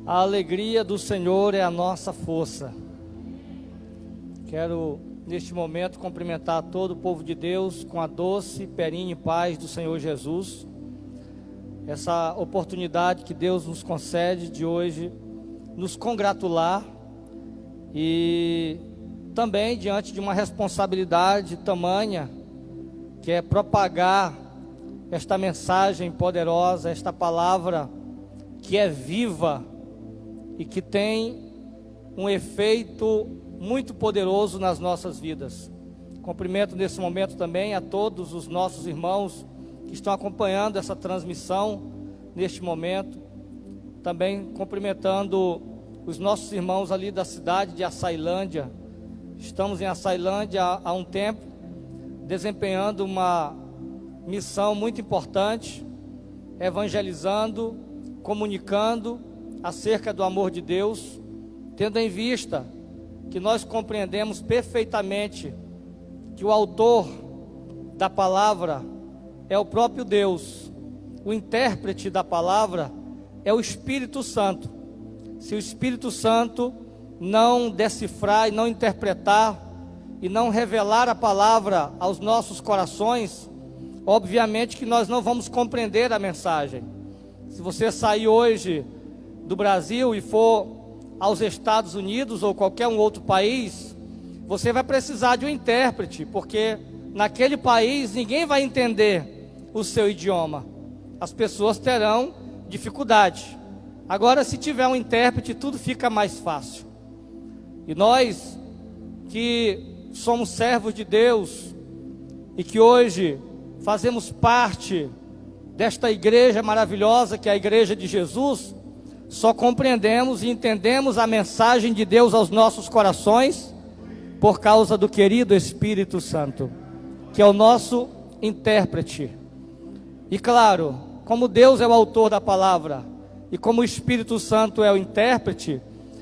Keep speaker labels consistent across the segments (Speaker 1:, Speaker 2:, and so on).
Speaker 1: A alegria do Senhor é a nossa força. Quero, neste momento, cumprimentar todo o povo de Deus com a doce, perene paz do Senhor Jesus. Essa oportunidade que Deus nos concede de hoje nos congratular e também diante de uma responsabilidade tamanha, que é propagar esta mensagem poderosa, esta palavra que é viva e que tem um efeito muito poderoso nas nossas vidas. Cumprimento nesse momento também a todos os nossos irmãos que estão acompanhando essa transmissão neste momento. Também cumprimentando os nossos irmãos ali da cidade de Açailândia. Estamos em Açailândia há um tempo, desempenhando uma missão muito importante, evangelizando, comunicando acerca do amor de Deus, tendo em vista que nós compreendemos perfeitamente que o autor da palavra é o próprio Deus, o intérprete da palavra é o Espírito Santo. Se o Espírito Santo não decifrar e não interpretar e não revelar a palavra aos nossos corações, obviamente que nós não vamos compreender a mensagem. Se você sair hoje do Brasil e for aos Estados Unidos ou qualquer um outro país, você vai precisar de um intérprete, porque naquele país ninguém vai entender o seu idioma. As pessoas terão dificuldade. Agora, se tiver um intérprete, tudo fica mais fácil. E nós que somos servos de Deus e que hoje fazemos parte desta igreja maravilhosa que é a Igreja de Jesus, só compreendemos e entendemos a mensagem de Deus aos nossos corações por causa do querido Espírito Santo, que é o nosso intérprete. E claro, como Deus é o autor da palavra e como o Espírito Santo é o intérprete,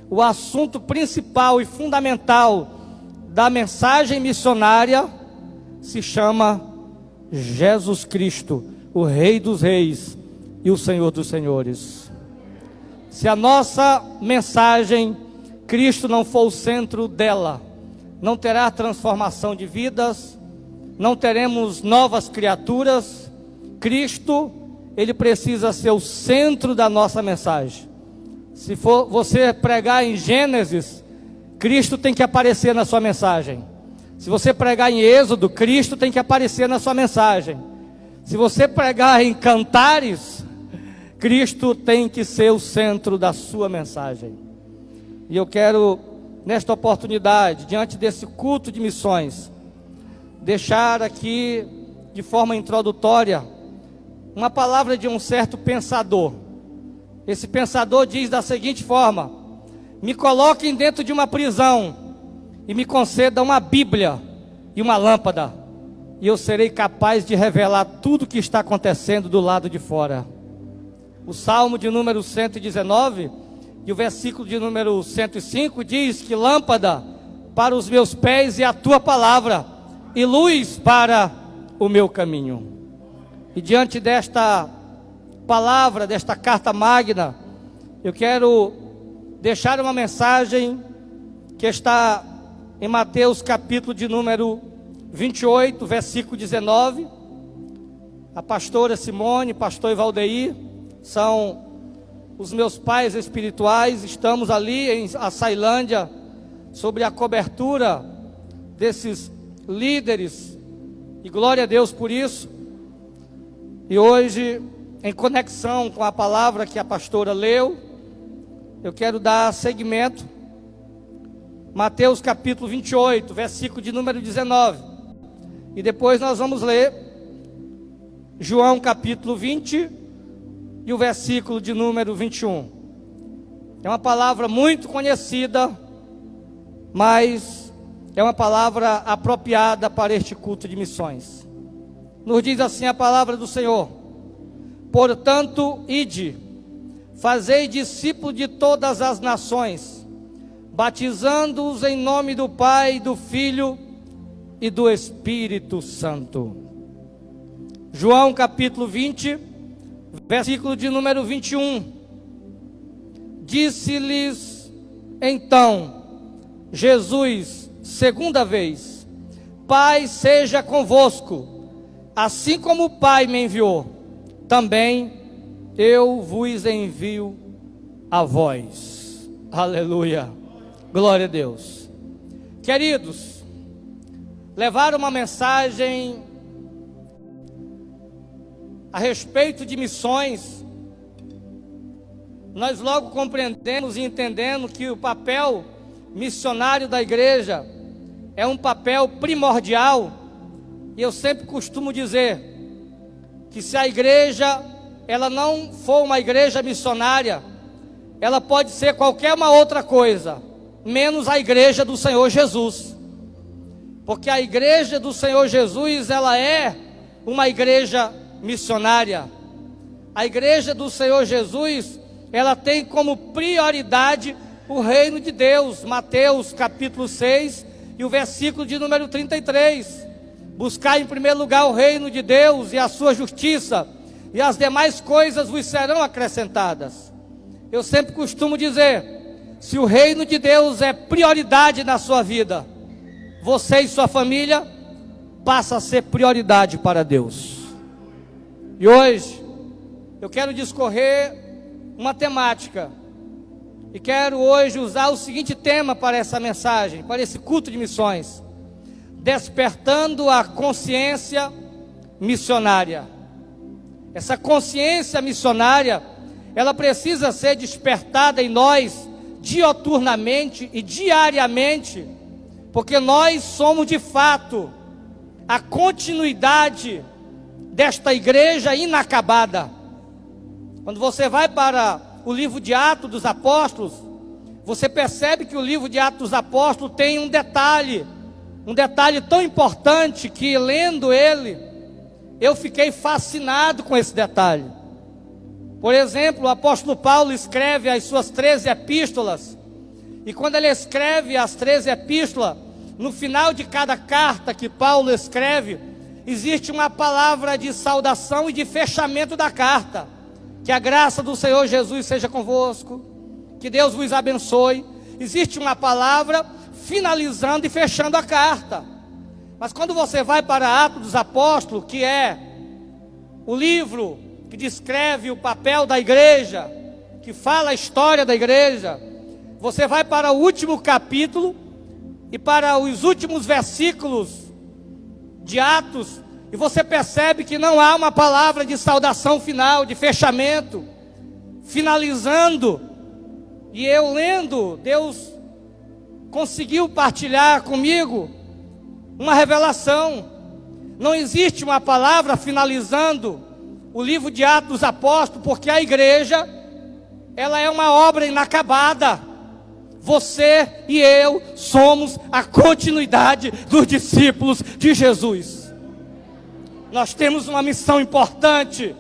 Speaker 1: o assunto principal e fundamental da mensagem missionária se chama Jesus Cristo, o Rei dos Reis e o Senhor dos Senhores. Se a nossa mensagem, Cristo não for o centro dela, não terá transformação de vidas, não teremos novas criaturas. Cristo, Ele precisa ser o centro da nossa mensagem. Se for você pregar em Gênesis, Cristo tem que aparecer na sua mensagem. Se você pregar em Êxodo, Cristo tem que aparecer na sua mensagem. Se você pregar em Cantares, Cristo tem que ser o centro da sua mensagem. E eu quero, nesta oportunidade, diante desse culto de missões, deixar aqui, de forma introdutória, uma palavra de um certo pensador. Esse pensador diz da seguinte forma: me coloquem dentro de uma prisão e me concedam uma Bíblia e uma lâmpada, e eu serei capaz de revelar tudo o que está acontecendo do lado de fora. O Salmo de número 119 e o versículo de número 105 diz que lâmpada para os meus pés é a tua palavra e luz para o meu caminho. E diante desta palavra, desta carta magna, eu quero deixar uma mensagem que está em Mateus capítulo de número 28, versículo 19. A pastora Simone, pastor Ivaldeir, são os meus pais espirituais. Estamos ali em Açailândia, sobre a cobertura desses líderes, e glória a Deus por isso. E hoje, em conexão com a palavra que a pastora leu, eu quero dar seguimento. Mateus capítulo 28, versículo de número 19. E depois nós vamos ler João capítulo 20 e o versículo de número 21. É uma palavra muito conhecida, mas é uma palavra apropriada para este culto de missões. Nos diz assim a palavra do Senhor: portanto, ide, fazei discípulos de todas as nações, batizando-os em nome do Pai, do Filho e do Espírito Santo. João capítulo 20, versículo de número 21. Disse-lhes então Jesus, segunda vez: Pai seja convosco, assim como o Pai me enviou, também eu vos envio a vós. Aleluia, glória a Deus. Queridos, levar uma mensagem a respeito de missões, nós logo compreendemos e entendemos que o papel missionário da igreja é um papel primordial. E eu sempre costumo dizer que se a igreja ela não for uma igreja missionária, ela pode ser qualquer uma outra coisa, menos a igreja do Senhor Jesus. Porque a igreja do Senhor Jesus, ela é uma igreja missionária. A igreja do Senhor Jesus, ela tem como prioridade o reino de Deus. Mateus capítulo 6 e o versículo de número 33. Buscar em primeiro lugar o reino de Deus e a sua justiça, e as demais coisas vos serão acrescentadas. Eu sempre costumo dizer, se o reino de Deus é prioridade na sua vida, você e sua família passa a ser prioridade para Deus. E hoje eu quero discorrer uma temática, e quero hoje usar o seguinte tema para essa mensagem, para esse culto de missões: despertando a consciência missionária. Essa consciência missionária, ela precisa ser despertada em nós dioturnamente e diariamente, porque nós somos de fato a continuidade desta igreja inacabada. Quando você vai para o livro de Atos dos Apóstolos, você percebe que o livro de Atos dos Apóstolos tem um detalhe tão importante que, lendo ele, eu fiquei fascinado com esse detalhe. Por exemplo, o apóstolo Paulo escreve as suas 13 epístolas, e quando ele escreve as 13 epístolas, no final de cada carta que Paulo escreve, existe uma palavra de saudação e de fechamento da carta: que a graça do Senhor Jesus seja convosco, que Deus vos abençoe. Existe uma palavra finalizando e fechando a carta. Mas quando você vai para Atos dos Apóstolos, que é o livro que descreve o papel da igreja, que fala a história da igreja, você vai para o último capítulo e para os últimos versículos de Atos, e você percebe que não há uma palavra de saudação final, de fechamento, finalizando. E eu lendo, Deus conseguiu partilhar comigo uma revelação. Não existe uma palavra finalizando o livro de Atos dos Apóstolos, porque a igreja, ela é uma obra inacabada. Você e eu somos a continuidade dos discípulos de Jesus. Nós temos uma missão importante: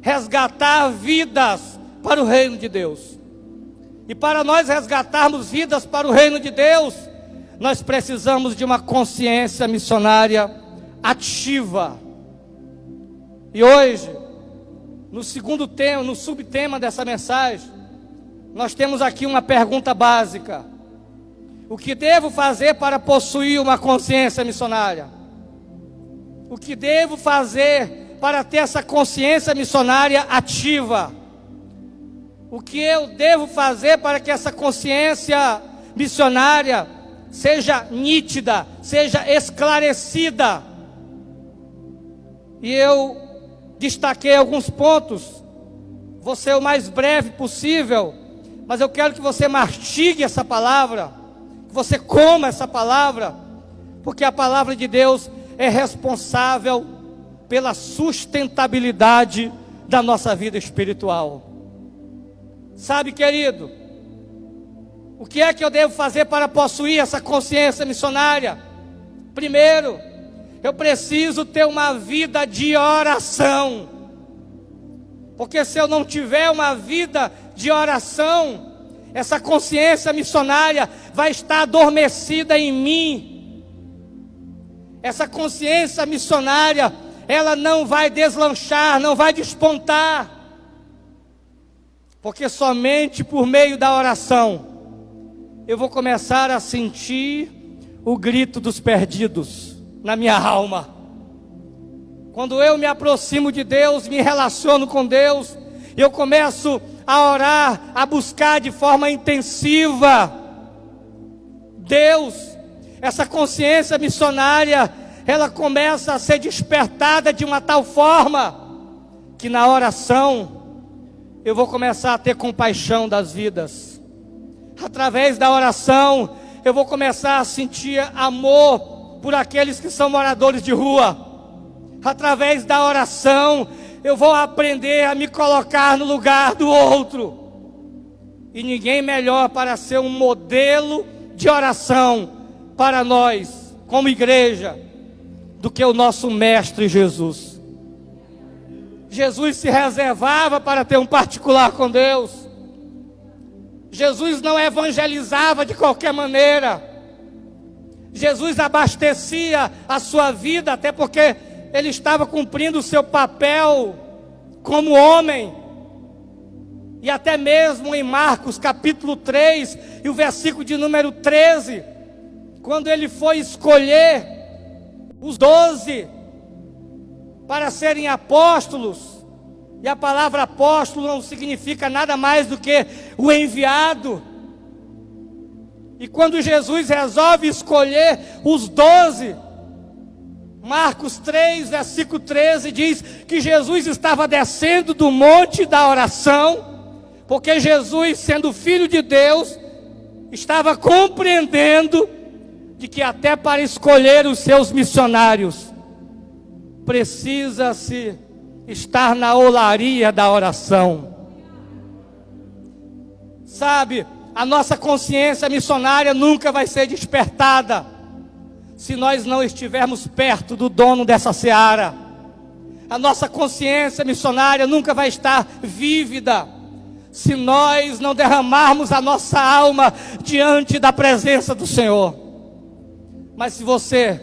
Speaker 1: resgatar vidas para o reino de Deus. E para nós resgatarmos vidas para o reino de Deus, nós precisamos de uma consciência missionária ativa. E hoje, no segundo tema, no subtema dessa mensagem, nós temos aqui uma pergunta básica: o que devo fazer para possuir uma consciência missionária? O que devo fazer para ter essa consciência missionária ativa? O que eu devo fazer para que essa consciência missionária seja nítida, seja esclarecida? E eu destaquei alguns pontos, vou ser o mais breve possível, mas eu quero que você mastigue essa palavra, que você coma essa palavra, porque a palavra de Deus é responsável pela sustentabilidade da nossa vida espiritual. Sabe, querido, o que é que eu devo fazer para possuir essa consciência missionária? Primeiro, eu preciso ter uma vida de oração. Porque se eu não tiver uma vida de oração, essa consciência missionária vai estar adormecida em mim. Essa consciência missionária, ela não vai deslanchar, não vai despontar. Porque somente por meio da oração eu vou começar a sentir o grito dos perdidos na minha alma. Quando eu me aproximo de Deus, me relaciono com Deus, eu começo a orar, a buscar de forma intensiva Deus. Essa consciência missionária, ela começa a ser despertada de uma tal forma que na oração eu vou começar a ter compaixão das vidas. Através da oração eu vou começar a sentir amor por aqueles que são moradores de rua. Através da oração eu vou aprender a me colocar no lugar do outro. E ninguém melhor para ser um modelo de oração para nós, como igreja, do que o nosso Mestre Jesus. Jesus se reservava para ter um particular com Deus. Jesus não evangelizava de qualquer maneira. Jesus abastecia a sua vida, até porque ele estava cumprindo o seu papel como homem. E até mesmo em Marcos capítulo 3 e o versículo de número 13, quando ele foi escolher os 12 para serem apóstolos, e a palavra apóstolo não significa nada mais do que o enviado. E quando Jesus resolve escolher os 12, Marcos 3, versículo 13 diz que Jesus estava descendo do monte da oração, porque Jesus, sendo filho de Deus, estava compreendendo de que até para escolher os seus missionários, precisa-se estar na olaria da oração. Sabe, a nossa consciência missionária nunca vai ser despertada se nós não estivermos perto do dono dessa seara. A nossa consciência missionária nunca vai estar vívida se nós não derramarmos a nossa alma diante da presença do Senhor. Mas se você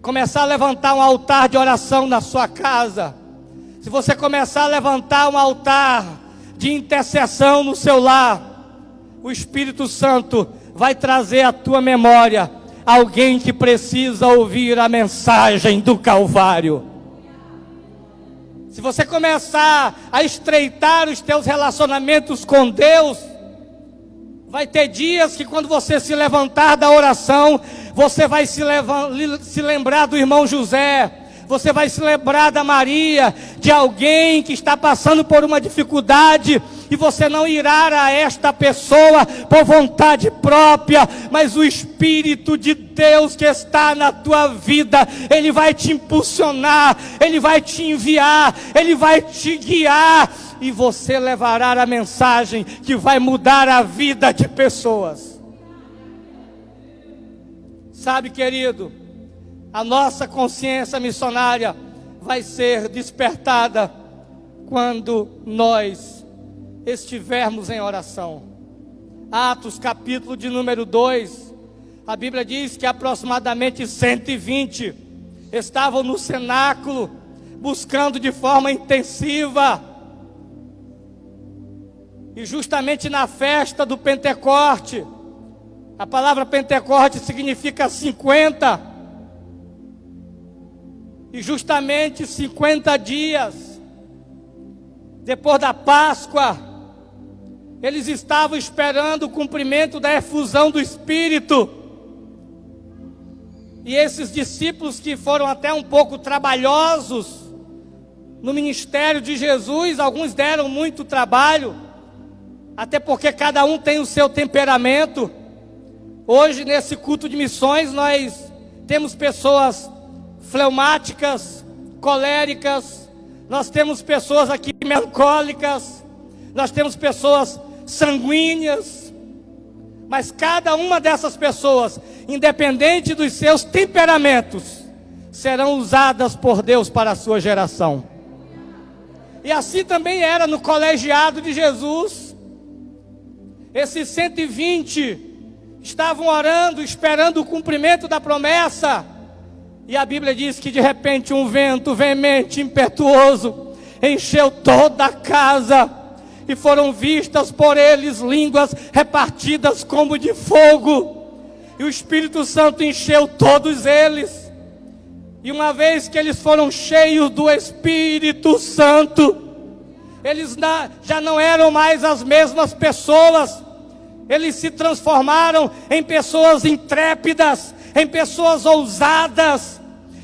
Speaker 1: começar a levantar um altar de oração na sua casa, se você começar a levantar um altar de intercessão no seu lar, o Espírito Santo vai trazer à tua memória alguém que precisa ouvir a mensagem do Calvário. Se você começar a estreitar os teus relacionamentos com Deus, vai ter dias que quando você se levantar da oração, você vai se lembrar do irmão José, você vai se lembrar da Maria, de alguém que está passando por uma dificuldade, e você não irá a esta pessoa por vontade própria, mas o Espírito de Deus que está na tua vida, Ele vai te impulsionar, Ele vai te enviar, Ele vai te guiar, e você levará a mensagem que vai mudar a vida de pessoas. Sabe, querido, a nossa consciência missionária vai ser despertada quando nós estivermos em oração. Atos capítulo de número 2, a Bíblia diz que aproximadamente 120 estavam no cenáculo, buscando de forma intensiva. E justamente na festa do Pentecoste, a palavra Pentecoste significa 50, e justamente 50 dias depois da Páscoa, eles estavam esperando o cumprimento da efusão do Espírito. E esses discípulos que foram até um pouco trabalhosos no ministério de Jesus, alguns deram muito trabalho, até porque cada um tem o seu temperamento. Hoje, nesse culto de missões, nós temos pessoas fleumáticas, coléricas, nós temos pessoas aqui melancólicas, nós temos pessoas sanguíneas, mas cada uma dessas pessoas, independente dos seus temperamentos, serão usadas por Deus para a sua geração. E assim também era no colegiado de Jesus. Esses 120 estavam orando, esperando o cumprimento da promessa. E a Bíblia diz que de repente um vento veemente, impetuoso, encheu toda a casa. e foram vistas por eles línguas repartidas como de fogo, e o Espírito Santo encheu todos eles. E uma vez que eles foram cheios do Espírito Santo, eles já não eram mais as mesmas pessoas. Eles se transformaram em pessoas intrépidas, em pessoas ousadas,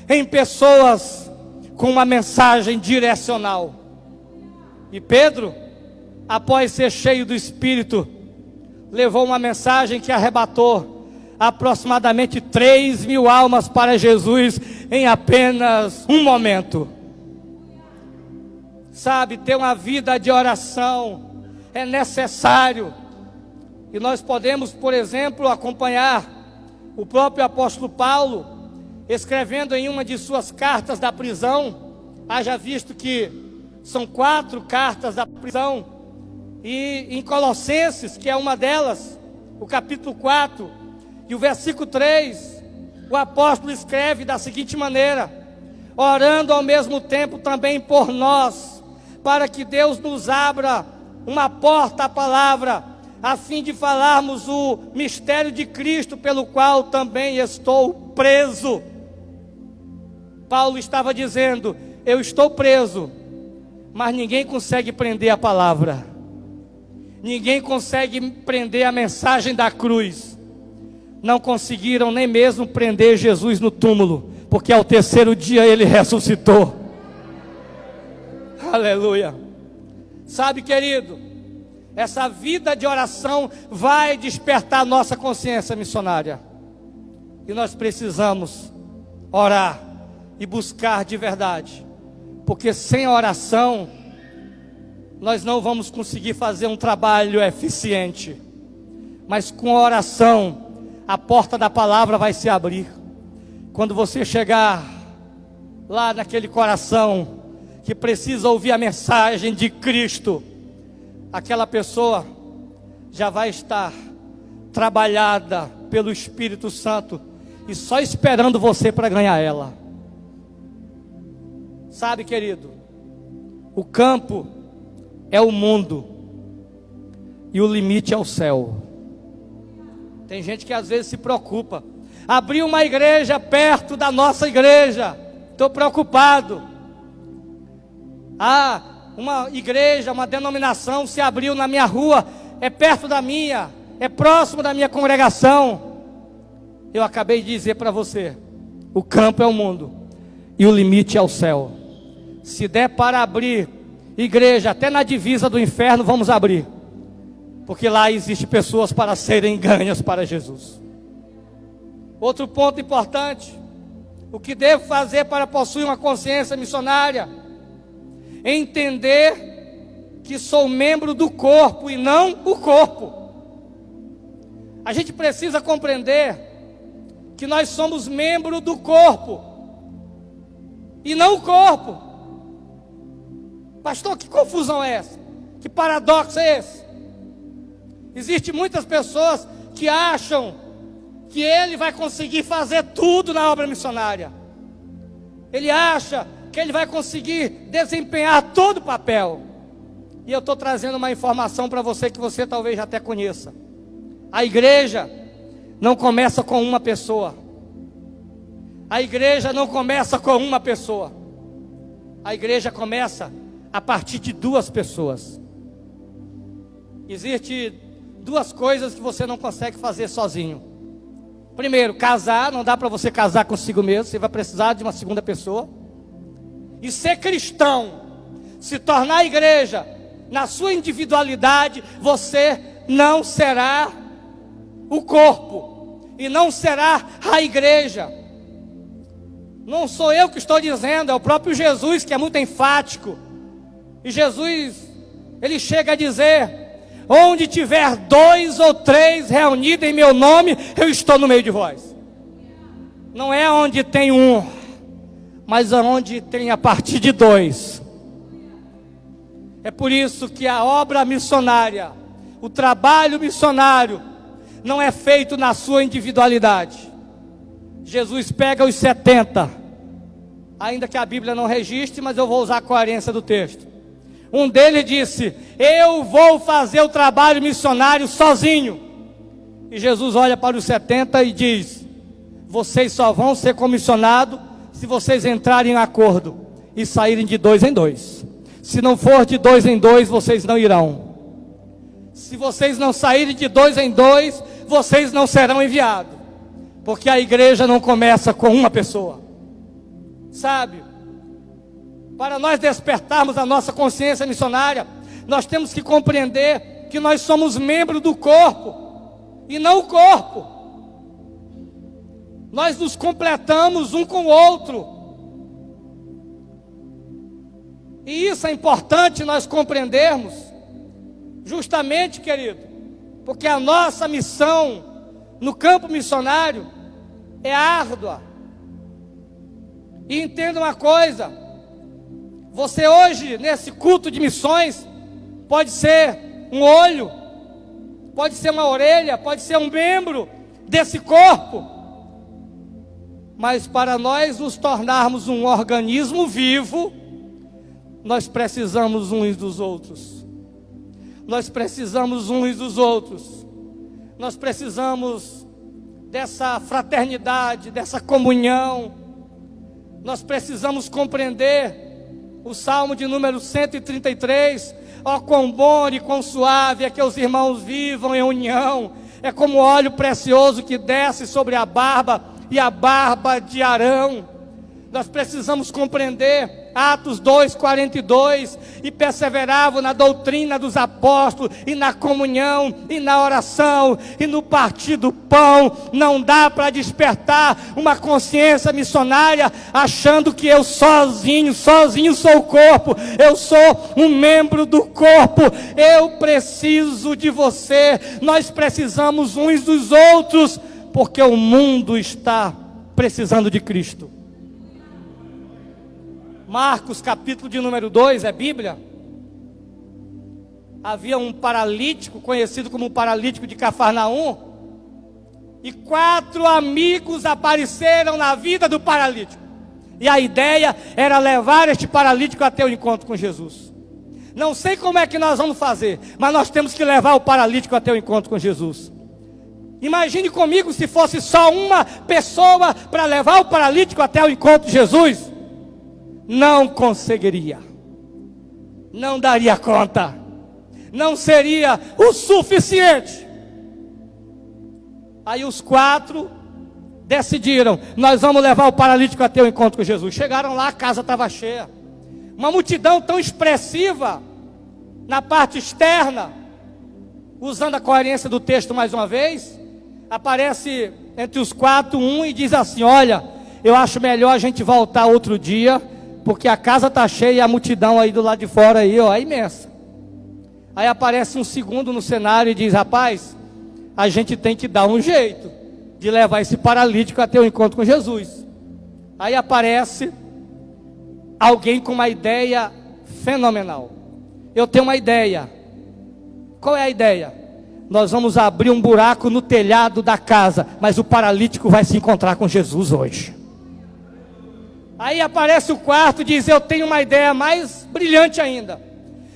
Speaker 1: em pessoas com uma mensagem direcional. E Pedro, após ser cheio do Espírito, levou uma mensagem que arrebatou aproximadamente 3.000 almas para Jesus em apenas um momento. Sabe, ter uma vida de oração é necessário. E nós podemos, por exemplo, acompanhar o próprio apóstolo Paulo, escrevendo em uma de suas cartas da prisão. Haja visto que são 4 cartas da prisão. E em Colossenses, que é uma delas, o capítulo 4, e o versículo 3, o apóstolo escreve da seguinte maneira: orando ao mesmo tempo também por nós, para que Deus nos abra uma porta à palavra, a fim de falarmos o mistério de Cristo, pelo qual também estou preso. Paulo estava dizendo: eu estou preso, mas ninguém consegue prender a palavra, ninguém consegue prender a mensagem da cruz. Não conseguiram nem mesmo prender Jesus no túmulo, porque ao 3º dia ele ressuscitou. Aleluia. Sabe, querido, essa vida de oração vai despertar nossa consciência missionária. E nós precisamos orar e buscar de verdade, porque sem oração nós não vamos conseguir fazer um trabalho eficiente. Mas com a oração, a porta da palavra vai se abrir. Quando você chegar lá naquele coração que precisa ouvir a mensagem de Cristo, aquela pessoa já vai estar trabalhada pelo Espírito Santo e só esperando você para ganhar ela. Sabe, querido, o campo é o mundo e o limite é o céu. Tem gente que às vezes se preocupa: abrir uma igreja perto da nossa igreja, estou preocupado. Uma igreja, uma denominação se abriu na minha rua, é perto da minha, é próximo da minha congregação. Eu acabei de dizer para você: o campo é o mundo e o limite é o céu. Se der para abrir igreja até na divisa do inferno, vamos abrir, porque lá existe pessoas para serem ganhas para Jesus. Outro ponto importante: o que devo fazer para possuir uma consciência missionária? Entender que sou membro do corpo e não o corpo. A gente precisa compreender que nós somos membro do corpo e não o corpo. Pastor, que confusão é essa? Que paradoxo é esse? Existem muitas pessoas que acham que ele vai conseguir fazer tudo na obra missionária. Ele acha que ele vai conseguir desempenhar todo o papel. E eu estou trazendo uma informação para você que você talvez já até conheça. A igreja não começa com uma pessoa. A igreja não começa com uma pessoa. A igreja começa a partir de 2 pessoas. Existem 2 coisas que você não consegue fazer sozinho. Primeiro, casar. Não dá para você casar consigo mesmo, você vai precisar de uma segunda pessoa. E ser cristão, se tornar igreja, na sua individualidade, você não será o corpo e não será a igreja. Não sou eu que estou dizendo, é o próprio Jesus que é muito enfático. E Jesus, ele chega a dizer: onde tiver 2 ou 3 reunidos em meu nome, eu estou no meio de vós. Não é onde tem um, mas onde tem a partir de 2. É por isso que a obra missionária, o trabalho missionário, não é feito na sua individualidade. Jesus pega os 70, ainda que a Bíblia não registre, mas eu vou usar a coerência do texto. Um deles disse: eu vou fazer o trabalho missionário sozinho. E Jesus olha para os 70 e diz: vocês só vão ser comissionados se vocês entrarem em acordo e saírem de 2 em 2. Se não for de 2 em 2, vocês não irão. Se vocês não saírem de 2 em 2, vocês não serão enviados. Porque a igreja não começa com uma pessoa. Sabe? Para nós despertarmos a nossa consciência missionária, nós temos que compreender que nós somos membros do corpo e não o corpo. Nós nos completamos um com o outro. E isso é importante nós compreendermos, justamente, querido, porque a nossa missão no campo missionário é árdua. E entenda uma coisa: você hoje, nesse culto de missões, pode ser um olho, pode ser uma orelha, pode ser um membro desse corpo. Mas para nós nos tornarmos um organismo vivo, nós precisamos uns dos outros. Nós precisamos uns dos outros. Nós precisamos dessa fraternidade, dessa comunhão. Nós precisamos compreender o Salmo de número 133. Ó, quão bom e quão suave é que os irmãos vivam em união. É como óleo precioso que desce sobre a barba e a barba de Arão. Nós precisamos compreender Atos 2:42, e perseveravam na doutrina dos apóstolos, e na comunhão, e na oração, e no partir do pão. Não dá para despertar uma consciência missionária achando que eu sozinho sou o corpo, eu sou um membro do corpo. Eu preciso de você, nós precisamos uns dos outros, porque o mundo está precisando de Cristo. Marcos capítulo de número 2, é Bíblia. Havia um paralítico, conhecido como o paralítico de Cafarnaum, e 4 amigos apareceram na vida do paralítico, e a ideia era levar este paralítico até o encontro com Jesus. Não sei como é que nós vamos fazer, mas nós temos que levar o paralítico até o encontro com Jesus. Imagine comigo se fosse só uma pessoa para levar o paralítico até o encontro de Jesus. Não conseguiria, não daria conta, não seria o suficiente. Aí os 4 decidiram: nós vamos levar o paralítico até o encontro com Jesus. Chegaram lá, a casa estava cheia, uma multidão tão expressiva na parte externa. Usando a coerência do texto mais uma vez, aparece entre os 4 um e diz assim: olha, eu acho melhor a gente voltar outro dia, porque a casa está cheia e a multidão aí do lado de fora aí, ó, é imensa. Aí aparece um segundo no cenário e diz: rapaz, a gente tem que dar um jeito de levar esse paralítico até o encontro com Jesus. Aí aparece alguém com uma ideia fenomenal. Eu tenho uma ideia. Qual é a ideia? Nós vamos abrir um buraco no telhado da casa, mas o paralítico vai se encontrar com Jesus hoje. Aí aparece o quarto e diz: eu tenho uma ideia mais brilhante ainda.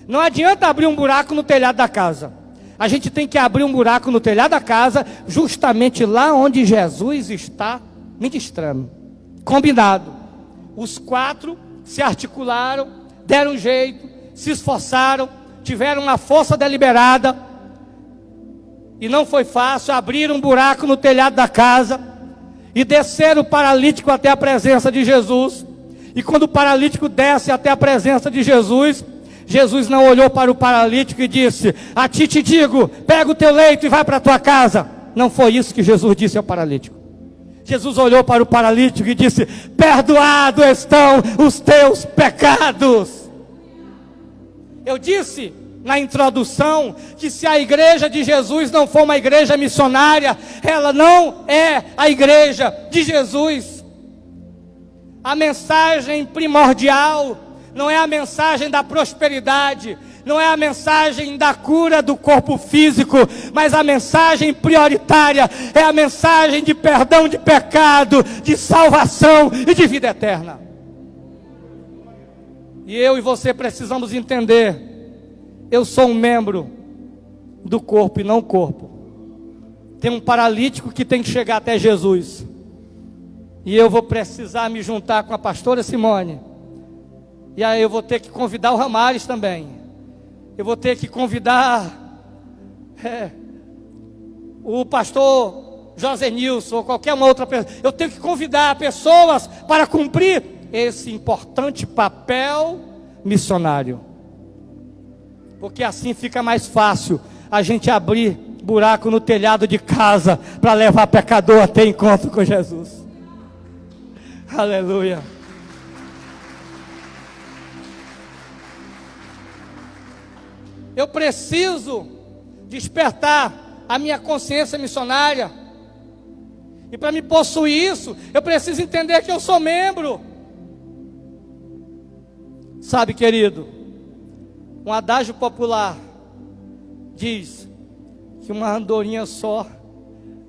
Speaker 1: Não adianta abrir um buraco no telhado da casa. A gente tem que abrir um buraco no telhado da casa, justamente lá onde Jesus está ministrando. Combinado. Os 4 se articularam, deram um jeito, se esforçaram, tiveram uma força deliberada. E não foi fácil. Abriram um buraco no telhado da casa e desceram o paralítico até a presença de Jesus. E quando o paralítico desce até a presença de Jesus, Jesus não olhou para o paralítico e disse: a ti te digo, pega o teu leito e vai para a tua casa. Não foi isso que Jesus disse ao paralítico. Jesus olhou para o paralítico e disse: perdoados estão os teus pecados. Eu disse na introdução que se a igreja de Jesus não for uma igreja missionária, ela não é a igreja de Jesus. A mensagem primordial não é a mensagem da prosperidade, não é a mensagem da cura do corpo físico, mas a mensagem prioritária é a mensagem de perdão de pecado, de salvação e de vida eterna. E eu e você precisamos entender eu sou um membro do corpo e não o corpo. Tem um paralítico que tem que chegar até Jesus. E eu vou precisar me juntar com a pastora Simone. E aí eu vou ter que convidar o Ramares também. Eu vou ter que convidar o pastor José Nilson ou qualquer uma outra pessoa. Eu tenho que convidar pessoas para cumprir esse importante papel missionário. Porque assim fica mais fácil a gente abrir buraco no telhado de casa para levar pecador até encontro com Jesus. Aleluia. Eu preciso despertar a minha consciência missionária. E para me possuir isso, eu preciso entender que eu sou membro. Sabe, querido, um adágio popular diz que uma andorinha só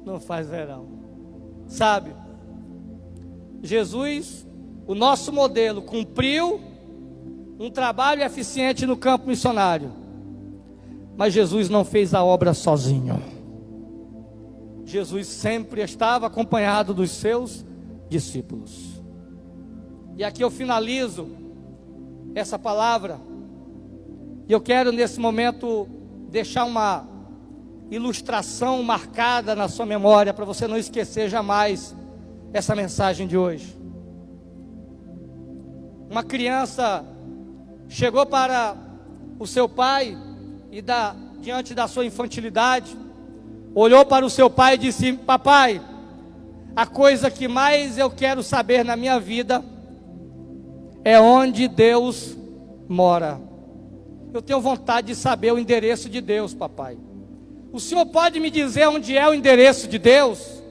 Speaker 1: não faz verão. Sabe, Jesus, o nosso modelo, cumpriu um trabalho eficiente no campo missionário. Mas Jesus não fez a obra sozinho. Jesus sempre estava acompanhado dos seus discípulos. E aqui eu finalizo essa palavra. E eu quero nesse momento deixar uma ilustração marcada na sua memória, para você não esquecer jamais essa mensagem de hoje. Uma criança chegou para o seu pai e diante da sua infantilidade, olhou para o seu pai e disse: papai, a coisa que mais eu quero saber na minha vida é onde Deus mora. Eu tenho vontade de saber o endereço de Deus, papai. O senhor pode me dizer onde é o endereço de Deus?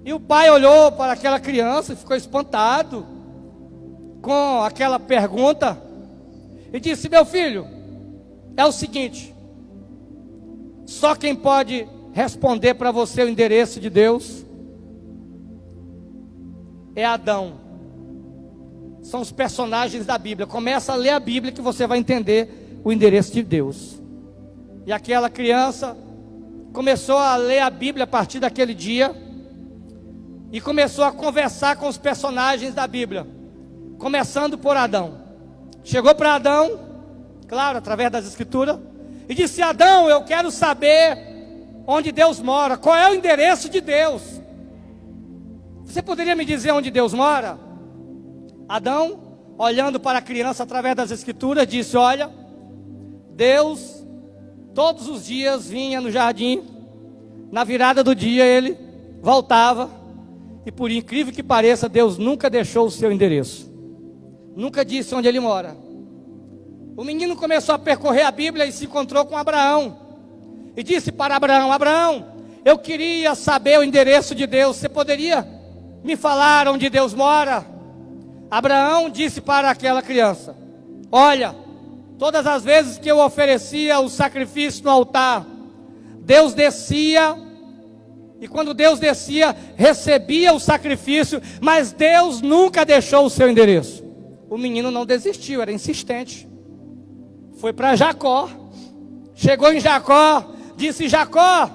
Speaker 1: E o pai olhou para aquela criança e ficou espantado com aquela pergunta e disse: meu filho, é o seguinte, só quem pode responder para você o endereço de Deus é Adão. São os personagens da Bíblia. Começa a ler a Bíblia que você vai entender o endereço de Deus. E aquela criança começou a ler a Bíblia a partir daquele dia e começou a conversar com os personagens da Bíblia, começando por Adão. Chegou para Adão, claro, através das escrituras, e disse: Adão, eu quero saber onde Deus mora. Qual é o endereço de Deus? Você poderia me dizer onde Deus mora? Adão, olhando para a criança através das escrituras, disse: olha, Deus todos os dias vinha no jardim, na virada do dia ele voltava, e por incrível que pareça, Deus nunca deixou o seu endereço, nunca disse onde ele mora. O menino começou a percorrer a Bíblia e se encontrou com Abraão, e disse para Abraão: Abraão, eu queria saber o endereço de Deus, você poderia me falar onde Deus mora? Abraão disse para aquela criança: olha, todas as vezes que eu oferecia o sacrifício no altar, Deus descia, e quando Deus descia, recebia o sacrifício, mas Deus nunca deixou o seu endereço. O menino não desistiu, era insistente. Foi para Jacó, chegou em Jacó, disse: Jacó,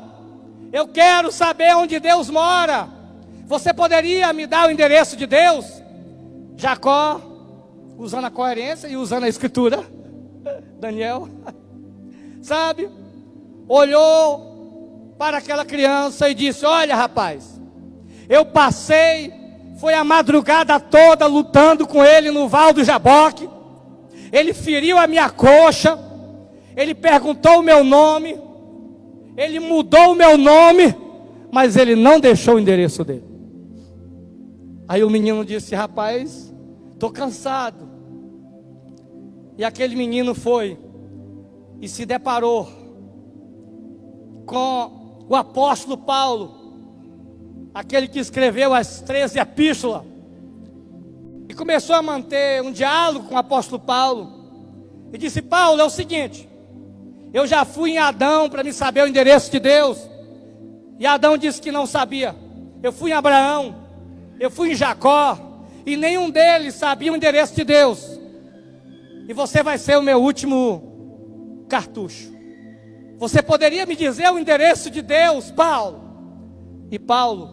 Speaker 1: eu quero saber onde Deus mora, você poderia me dar o endereço de Deus? Jacó, usando a coerência e usando a escritura, Daniel, sabe, olhou para aquela criança e disse: olha, rapaz, eu passei, foi a madrugada toda lutando com ele no Val do Jaboque, ele feriu a minha coxa, ele perguntou o meu nome, ele mudou o meu nome, mas ele não deixou o endereço dele. Aí o menino disse: rapaz, estou cansado. E aquele menino foi e se deparou com o apóstolo Paulo, aquele que escreveu as 13 epístolas, e começou a manter um diálogo com o apóstolo Paulo, e disse: Paulo, é o seguinte, eu já fui em Adão para me saber o endereço de Deus, e Adão disse que não sabia. Eu fui em Abraão, eu fui em Jacó, e nenhum deles sabia o endereço de Deus, e você vai ser o meu último cartucho. Você poderia me dizer o endereço de Deus, Paulo? E Paulo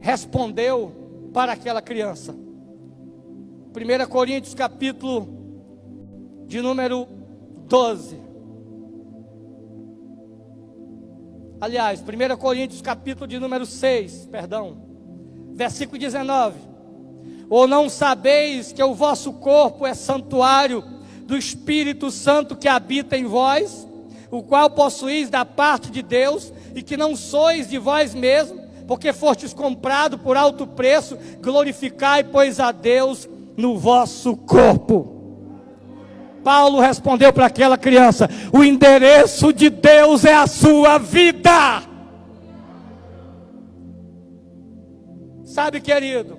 Speaker 1: respondeu para aquela criança. 1 Coríntios capítulo de número 12. Aliás, 1 Coríntios capítulo de número 6, versículo 19. Ou não sabeis que o vosso corpo é santuário do Espírito Santo que habita em vós, o qual possuís da parte de Deus, e que não sois de vós mesmos, porque fostes comprado por alto preço? Glorificai, pois, a Deus no vosso corpo. Paulo respondeu para aquela criança: o endereço de Deus é a sua vida. Sabe, querido,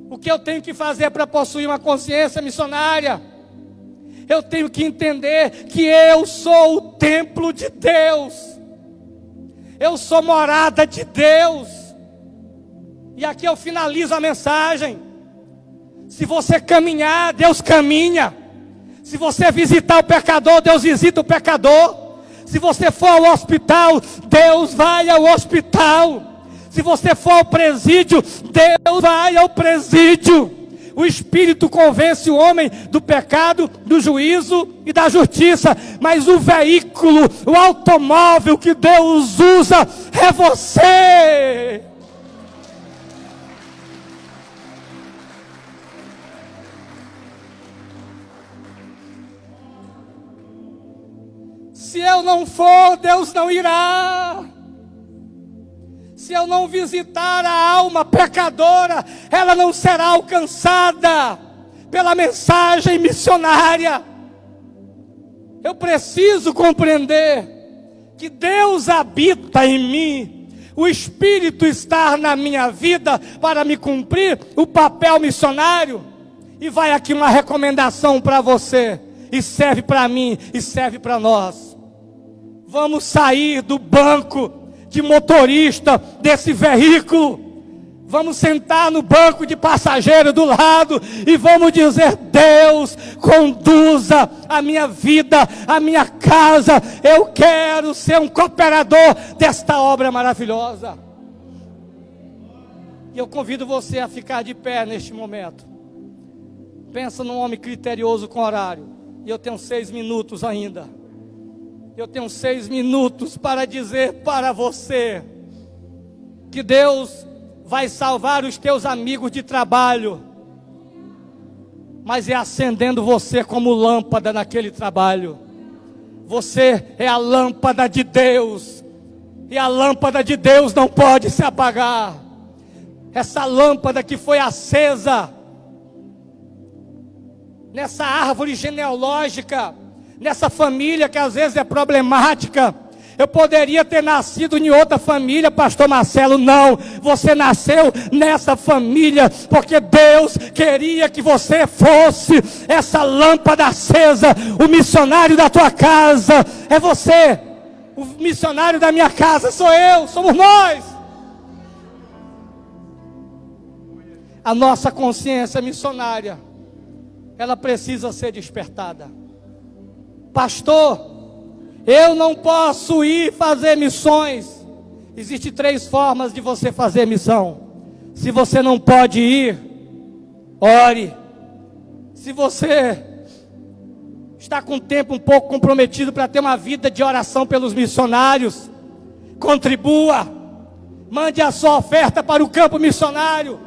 Speaker 1: o que eu tenho que fazer para possuir uma consciência missionária? Eu tenho que entender que eu sou o templo de Deus. Eu sou morada de Deus. E aqui eu finalizo a mensagem. Se você caminhar, Deus caminha. Se você visitar o pecador, Deus visita o pecador. Se você for ao hospital, Deus vai ao hospital. Se você for ao presídio, Deus vai ao presídio. O Espírito convence o homem do pecado, do juízo e da justiça. Mas o veículo, o automóvel que Deus usa é você. Se eu não for, Deus não irá. Se eu não visitar a alma pecadora, ela não será alcançada pela mensagem missionária. Eu preciso compreender que Deus habita em mim. O Espírito está na minha vida para me cumprir o papel missionário. E vai aqui uma recomendação para você, e serve para mim, e serve para nós. Vamos sair do banco de motorista desse veículo. Vamos sentar no banco de passageiro do lado e vamos dizer: Deus, conduza a minha vida, a minha casa. Eu quero ser um cooperador desta obra maravilhosa. E eu convido você a ficar de pé neste momento. Pensa num homem criterioso com horário. E eu tenho 6 minutos ainda. Eu tenho 6 minutos para dizer para você que Deus vai salvar os teus amigos de trabalho, mas é acendendo você como lâmpada naquele trabalho. Você é a lâmpada de Deus, e a lâmpada de Deus não pode se apagar. Essa lâmpada que foi acesa nessa árvore genealógica, nessa família que às vezes é problemática. Eu poderia ter nascido em outra família, pastor Marcelo. Não, você nasceu nessa família porque Deus queria que você fosse essa lâmpada acesa. O missionário da tua casa é você. O missionário da minha casa sou eu, somos nós. A nossa consciência missionária, ela precisa ser despertada. Pastor, eu não posso ir fazer missões. Existem 3 formas de você fazer missão. Se você não pode ir, ore. Se você está com o tempo um pouco comprometido para ter uma vida de oração pelos missionários, contribua. Mande a sua oferta para o campo missionário.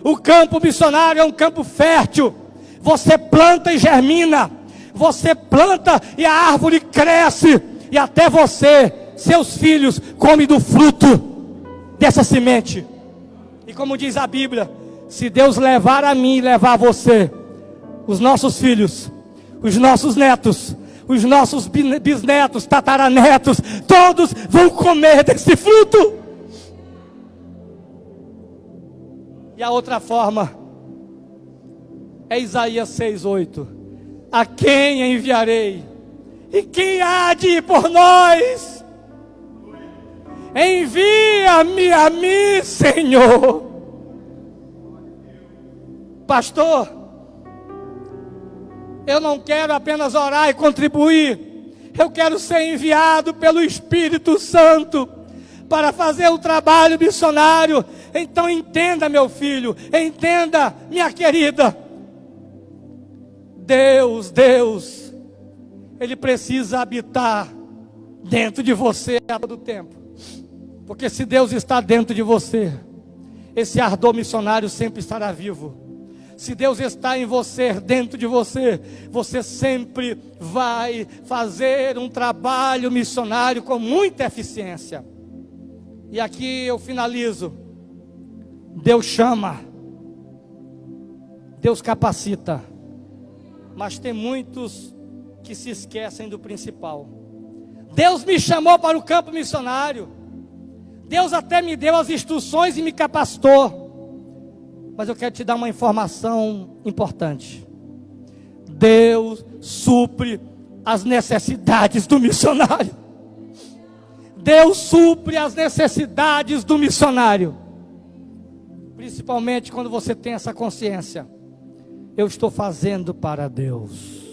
Speaker 1: O campo missionário é um campo fértil. Você planta e germina. Você planta e a árvore cresce. E até você, seus filhos, comem do fruto dessa semente. E como diz a Bíblia, se Deus levar a mim e levar a você, os nossos filhos, os nossos netos, os nossos bisnetos, tataranetos, todos vão comer desse fruto. E a outra forma é Isaías 6:8. A quem enviarei? E quem há de ir por nós? Envia-me a mim, Senhor. Pastor, eu não quero apenas orar e contribuir. Eu quero ser enviado pelo Espírito Santo para fazer um trabalho missionário. Então entenda, meu filho, entenda, minha querida. Deus, Ele precisa habitar dentro de você a todo tempo. Porque se Deus está dentro de você, esse ardor missionário sempre estará vivo. Se Deus está em você, dentro de você, você sempre vai fazer um trabalho missionário com muita eficiência. E aqui eu finalizo. Deus chama, Deus capacita, mas tem muitos que se esquecem do principal. Deus me chamou para o campo missionário, Deus até me deu as instruções e me capacitou. Mas eu quero te dar uma informação importante. Deus supre as necessidades do missionário. Deus supre as necessidades do missionário. Principalmente quando você tem essa consciência. Eu estou fazendo para Deus.